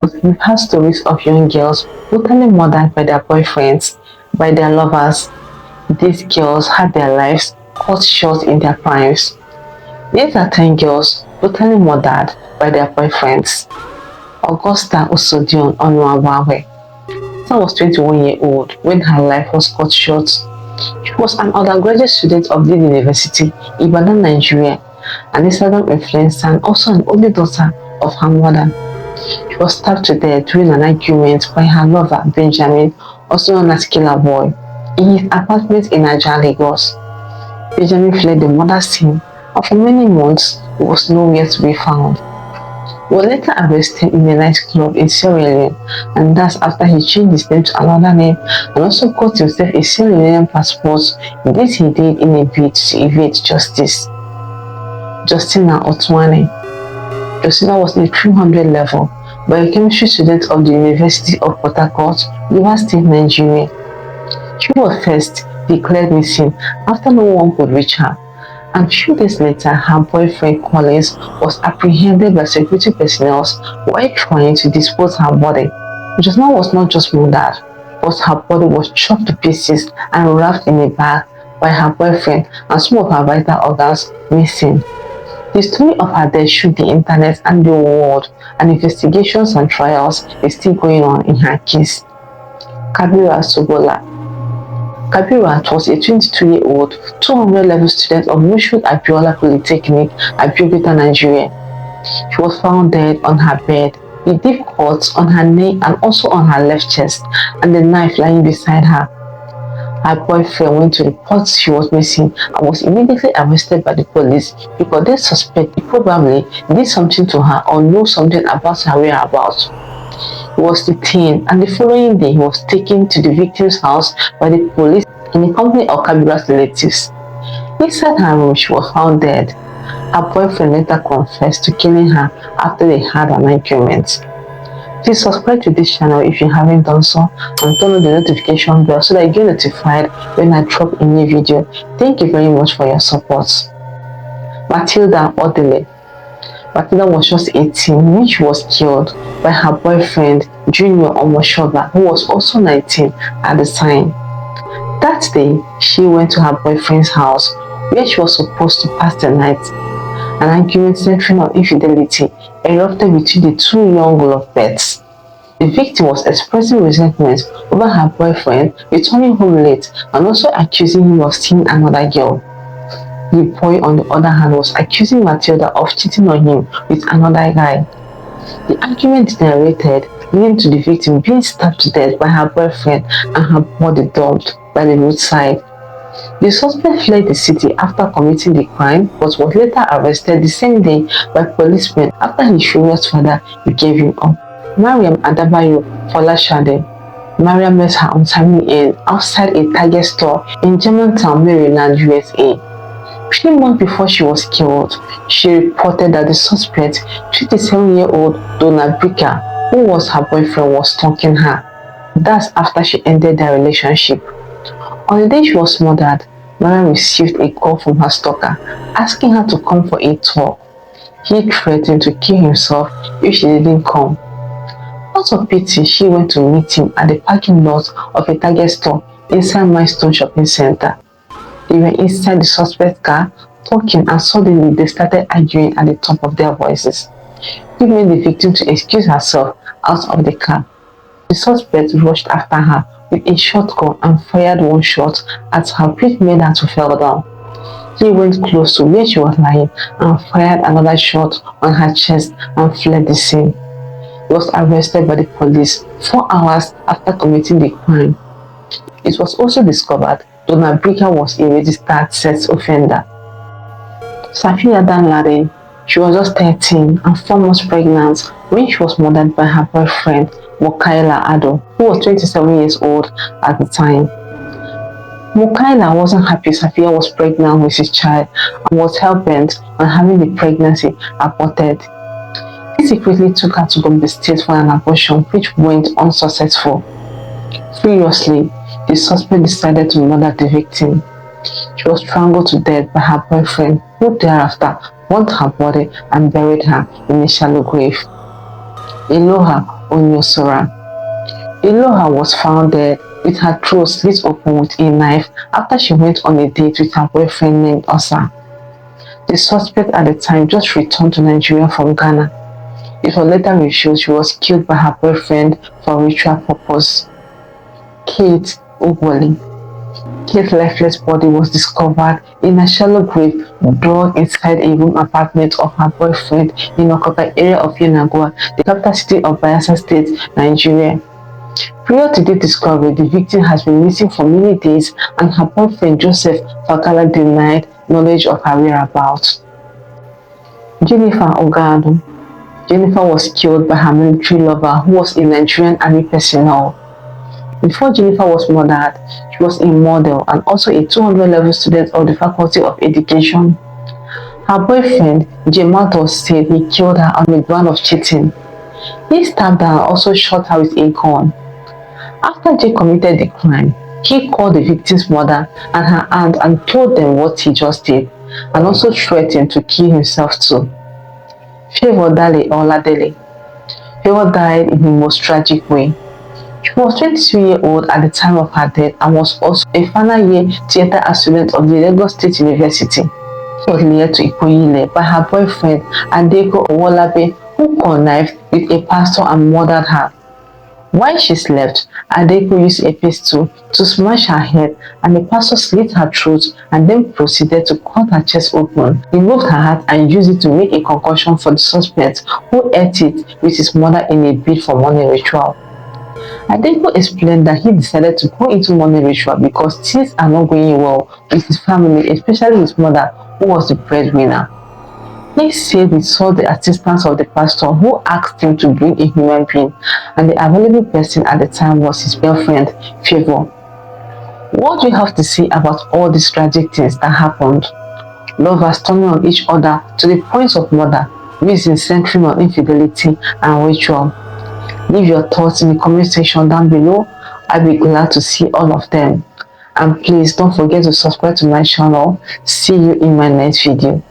We've had stories of young girls brutally murdered by their boyfriends, by their lovers. These girls had their lives cut short in their primes. These are 10 girls brutally murdered by their boyfriends. Augusta Osodion Onuawawe. She was 21-year-old when her life was cut short. She was an undergraduate student of the University, Ibadan, Nigeria, an Instagram influencer and also an only daughter of her mother. She was stabbed to death during an argument by her lover, Benjamin, also known as Killer Boy, in his apartment in Ajah, Lagos. Benjamin fled the murder scene, and for many months he was nowhere to be found. He was later arrested in a nightclub in Sierra Leone, and that's after he changed his name to another name and also got himself a Sierra Leonean passport. This he did in a bid to evade justice. Justina Otwane. Justina was in the 300 level biochemistry student of the University of Port Harcourt, Rivers State, Nigeria. She was first declared missing after no one could reach her, and a few days later her boyfriend Collins was apprehended by security personnel while trying to dispose her body. Justina was not just murdered, but her body was chopped to pieces and wrapped in a bag by her boyfriend and some of her vital organs missing. The story of her death shook the internet and the world, and investigations and trials are still going on in her case. Kabira Sobola. Kabira was a 22-year-old, 200-level student of Mushood Abiola Polytechnic, Abeokuta, Nigeria. She was found dead on her bed, with deep cuts on her neck and also on her left chest, and the knife lying beside her. Her boyfriend went to report she was missing and was immediately arrested by the police because they suspect he probably did something to her or knew something about her whereabouts. He was detained, and the following day he was taken to the victim's house by the police in the company of Kabira's relatives. Inside her room, she was found dead. Her boyfriend later confessed to killing her after they had an argument. Please subscribe to this channel if you haven't done so, and turn on the notification bell so that you get notified when I drop a new video. Thank you very much for your support. Matilda Odele. Matilda was just 18 when she was killed by her boyfriend Junior Omoshoba, who was also 19 at the time. That day, she went to her boyfriend's house where she was supposed to pass the night. An argument centering on infidelity erupted between the two young lovebirds. The victim was expressing resentment over her boyfriend returning home late and also accusing him of seeing another girl. The boy, on the other hand, was accusing Matilda of cheating on him with another guy. The argument degenerated, leading to the victim being stabbed to death by her boyfriend and her body dumped by the roadside. The suspect fled the city after committing the crime but was later arrested the same day by policemen after his furious father gave him up. Mariam Adabayo Folashade. Mariam met her untimely end outside a Target store in Germantown, Maryland, USA. 3 months before she was killed, she reported that the suspect, 27-year-old Donna Bricker, who was her boyfriend, was stalking her. That's after she ended their relationship. On the day she was murdered, Mariam received a call from her stalker asking her to come for a talk. He threatened to kill himself if she didn't come. Out of pity, she went to meet him at the parking lot of a Target store inside Milestone Shopping Center. They were inside the suspect's car talking, and suddenly they started arguing at the top of their voices. He made the victim to excuse herself out of the car. The suspect rushed after her with a shotgun and fired one shot at her, which made her to fall down. He went close to where she was lying and fired another shot on her chest and fled the scene. He was arrested by the police 4 hours after committing the crime. It was also discovered Donna Bricker was a registered sex offender. Safia Danlade. She was just 13 and 4 months pregnant when she was murdered by her boyfriend Mukaila Ado, who was 27 years old at the time. Mukaila wasn't happy Safia was pregnant with his child and was hell-bent on having the pregnancy aborted. He secretly took her to Gombe State for an abortion, which went unsuccessful. Furiously, the suspect decided to murder the victim. She was strangled to death by her boyfriend, who thereafter burnt her body and buried her in a shallow grave. Eloha Onyosora. Iloha was found dead with her throat slit open with a knife after she went on a date with her boyfriend named Osa. The suspect at the time just returned to Nigeria from Ghana. It was later revealed she was killed by her boyfriend for ritual purpose. Kate Ogwali. Kate's lifeless body was discovered in a shallow grave dug inside a room apartment of her boyfriend in Okoka area of Yenagoa, the capital city of Bayelsa State, Nigeria. Prior to the discovery, the victim has been missing for many days and her boyfriend Joseph Fakala denied knowledge of her whereabouts. Jennifer Ogado. Jennifer was killed by her military lover who was a Nigerian army personnel. Before Jennifer was murdered, she was a model and also a 200-level student of the Faculty of Education. Her boyfriend, Jemato, said he killed her on the ground of cheating. He stabbed her and also shot her with a gun. After Jay committed the crime, he called the victim's mother and her aunt and told them what he just did, and also threatened to kill himself too. Favor Dale Oladele. Favor died in the most tragic way. She was 22-year-old at the time of her death and was also a final year theatre student of the Lagos State University. She was later to Ikoyile by her boyfriend Adeko Owolabe, who connived with a pastor and murdered her. While she slept, Adeko used a pistol to smash her head and the pastor slit her throat and then proceeded to cut her chest open, removed her heart and used it to make a concussion for the suspect, who ate it with his mother in a bid for money ritual. Adeko explained that he decided to go into money ritual because things are not going well with his family, especially his mother, who was the breadwinner. He said he saw the assistance of the pastor, who asked him to bring a human being, and the available person at the time was his girlfriend, Favor. What do you have to say about all these tragic things that happened? Lovers turning on each other to the point of murder, reason centering on infidelity and ritual. Leave your thoughts in the comment section down below. I'll be glad to see all of them. And please don't forget to subscribe to my channel. See you in my next video.